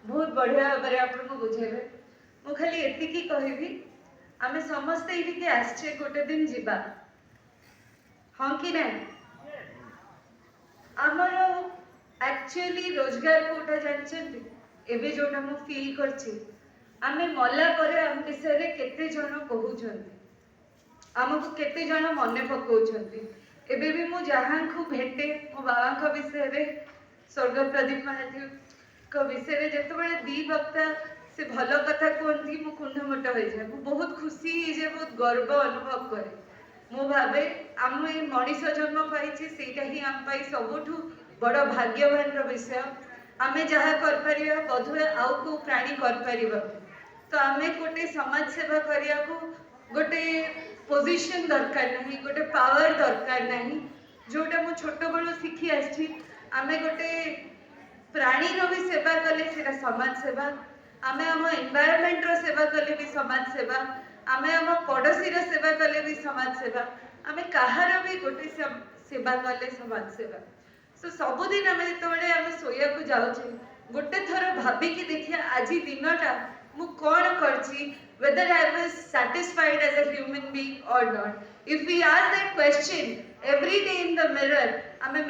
बहुत बढ़िया भाव आपको बुझेबे। मु खाली एतिकी कहबी आमे समस्ते ये आसचे गोटे दिन जीवा हाँ कि ना आमर एक्चुअली रोजगार कोटा जानते एबे जोटा मु फील करछि आमे मला परे आम विषय केते जन कहउछन्ति आमको केते जन मने पकाउछन्ति एबे भी मु जहां को भेटे मो बाबा का विषय रे स्वर्ग प्रदीप महादेव का विषय रे जेतबेले दी वक्ता से भल कथा कहती मु कुंडमोट हो जाए मु बहुत खुशी जे बहुत गर्व अनुभव करे मु भावे आम ये मनीष जन्म पाई सेटा ही आम पाई सबुठु बड़ भाग्यवान विषय आमे जहा कर परिया बधुए आउ को प्राणी कर परिबा तो आमे गोटे समाज सेवा करिया को गोटे पोजीशन दरकार नहीं गोटे पावर दरकार नहीं जोटा मु छोट बळु शिखी आछि आमे गोटे प्राणी रो भी सेवा कले सेटा समाज सेवा आमे आम एनवायरनमेंट रो सेवा कले भी समाज सेवा आमे आम पड़ोसी रो सेवा कले भी समाज सेवा आमे कहार भी गोटे सेवा कले समाज सेवा सो सबुदिन आमे जेतबेले आमे सोया को जाउछे गोटे थर भाबी कि देखिया आजी दिनटा मु कौन करछि whether I was satisfied as a human being or not. If we ask that question every day in the mirror, आमे